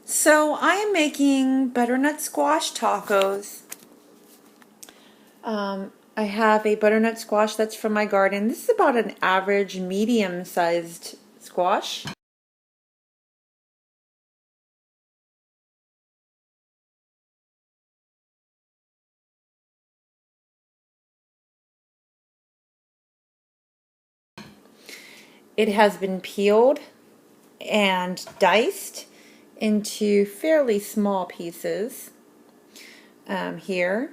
So I am making butternut squash tacos. I have a butternut squash that's from my garden. This is about an average medium-sized squash. It has been peeled and diced into fairly small pieces here.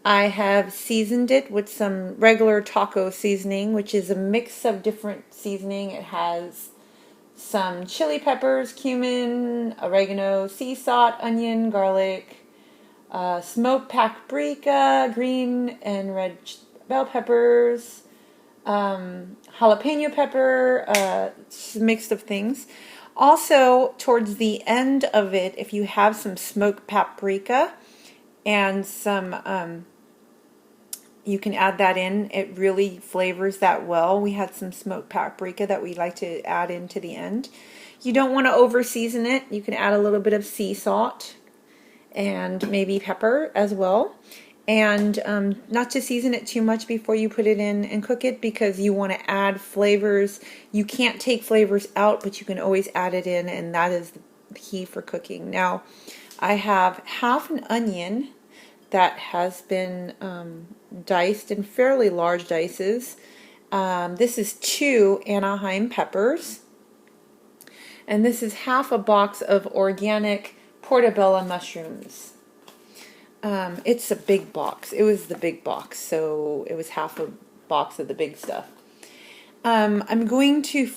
I have seasoned it with some regular taco seasoning, which is a mix of different seasoning. It has some chili peppers, cumin, oregano, sea salt, onion, garlic, smoked paprika, green and red bell peppers, jalapeno pepper, mix of things. Also, towards the end of it, if you have some smoked paprika and some, you can add that in. It really flavors that well. We had some smoked paprika that we like to add into the end. You don't want to over season it. You can add a little bit of sea salt and maybe pepper as well. And not to season it too much before you put it in and cook it, because you want to add flavors. You can't take flavors out, but you can always add it in, and that is the key for cooking. Now, I have half an onion that has been diced in fairly large dices. This is 2 Anaheim peppers. And this is half a box of organic portobello mushrooms. It's a big box. It was the big box, so it was half a box of the big stuff. I'm going to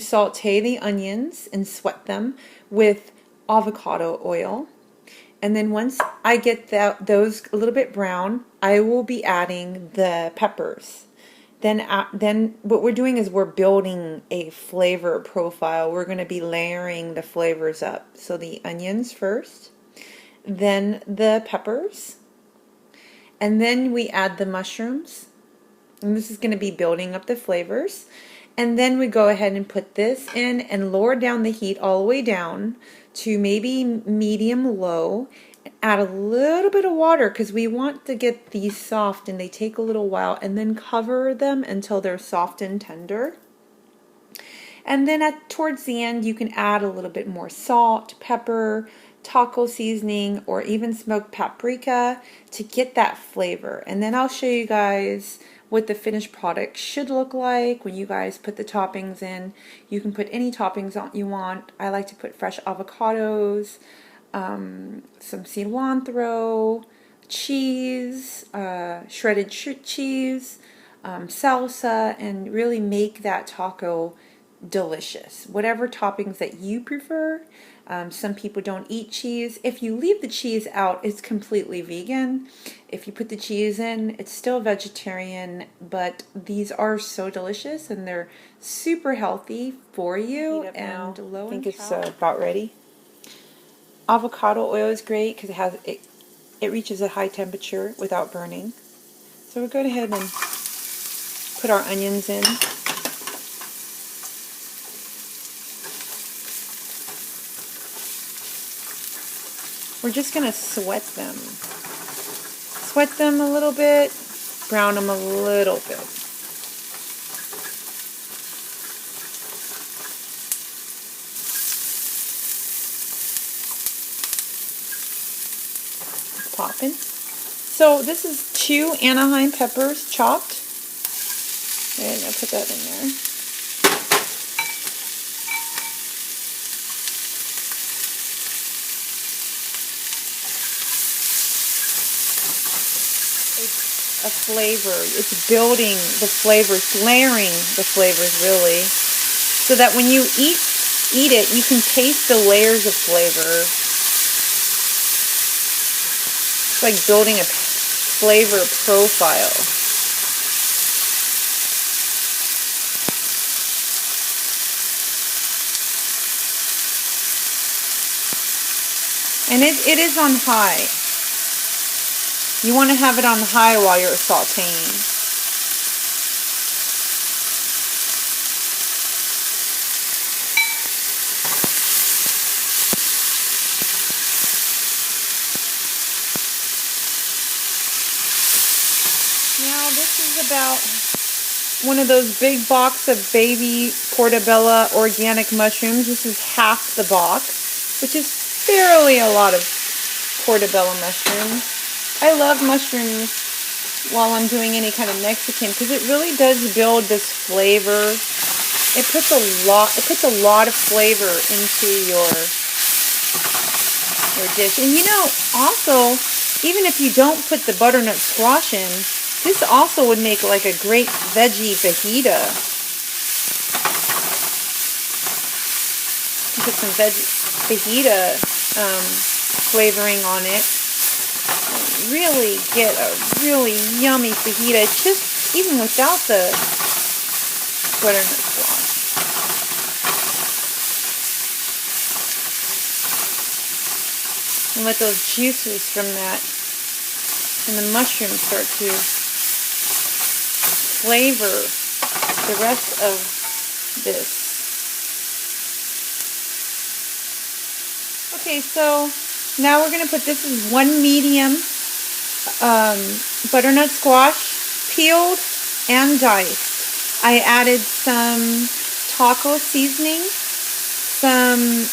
saute the onions and sweat them with avocado oil. And then once I get those a little bit brown, I will be adding the peppers. Then what we're doing is we're building a flavor profile. We're going to be layering the flavors up. So the onions first, then the peppers, and then we add the mushrooms. And this is going to be building up the flavors. And then we go ahead and put this in and lower down the heat all the way down to maybe medium low. Add a little bit of water because we want to get these soft and they take a little while, and then cover them until they're soft and tender. And then towards the end you can add a little bit more salt, pepper, taco seasoning, or even smoked paprika to get that flavor. And then I'll show you guys what the finished product should look like when you guys put the toppings in. You can put any toppings on you want. I like to put fresh avocados, some cilantro, cheese, shredded cheese, salsa, and really make that taco delicious. Whatever toppings that you prefer. Some people don't eat cheese. If you leave the cheese out, it's completely vegan. If you put the cheese in, it's still vegetarian, but these are so delicious and they're super healthy for you and low in calories. I think it's about ready. Avocado oil is great because it reaches a high temperature without burning. So we'll go ahead and put our onions in. We're just going to sweat them. Sweat them a little bit, brown them a little bit. Popping. So this is 2 Anaheim peppers chopped. And I'll put that in there. A flavor. It's building the flavors, layering the flavors really, so that when you eat it, you can taste the layers of flavor. It's like building a flavor profile. And it is on high. You want to have it on high while you're sauteing. is about one of those big box of baby portobello organic mushrooms. This is half the box, which is fairly a lot of portobello mushrooms. I love mushrooms while I'm doing any kind of Mexican because it really does build this flavor. It puts a lot of flavor into your dish. And you know, also, even if you don't put the butternut squash in, this also would make like a great veggie fajita. Put some fajita flavoring on it. Really get a really yummy fajita, just even without the butternut squash. And let those juices from that and the mushrooms start to flavor the rest of this. Okay, so now we're going to put, this is one medium butternut squash, peeled and diced. I added some taco seasoning, some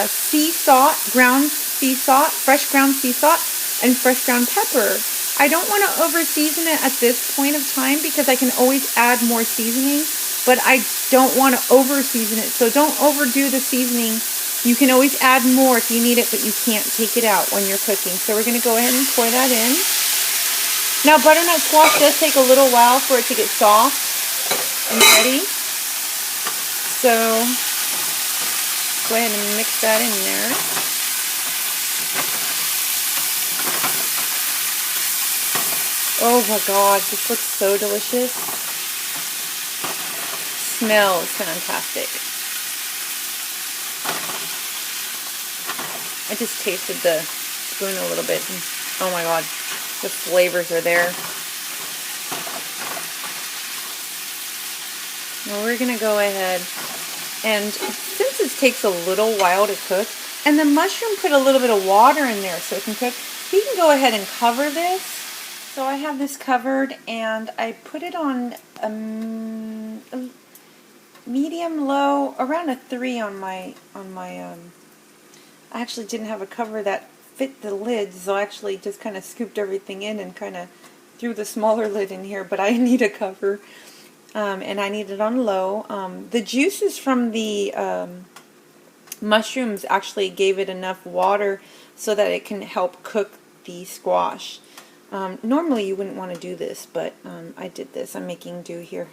sea salt, ground sea salt, fresh ground sea salt, and fresh ground pepper. I don't want to over season it at this point of time because I can always add more seasoning, but I don't want to over season it, so don't overdo the seasoning. You can always add more if you need it, but you can't take it out when you're cooking. So we're going to go ahead and pour that in. Now butternut squash does take a little while for it to get soft and ready. So go ahead and mix that in there. Oh my God, this looks so delicious. Smells fantastic. I just tasted the spoon a little bit and oh my God, the flavors are there. Now we're going to go ahead and since it takes a little while to cook and the mushroom put a little bit of water in there so it can cook, you can go ahead and cover this. So I have this covered and I put it on a medium low, around a 3 on my I actually didn't have a cover that fit the lid, so I actually just kind of scooped everything in and kind of threw the smaller lid in here, but I need a cover, and I need it on low. The juices from the mushrooms actually gave it enough water so that it can help cook the squash. Normally you wouldn't want to do this, but I did this. I'm making do here.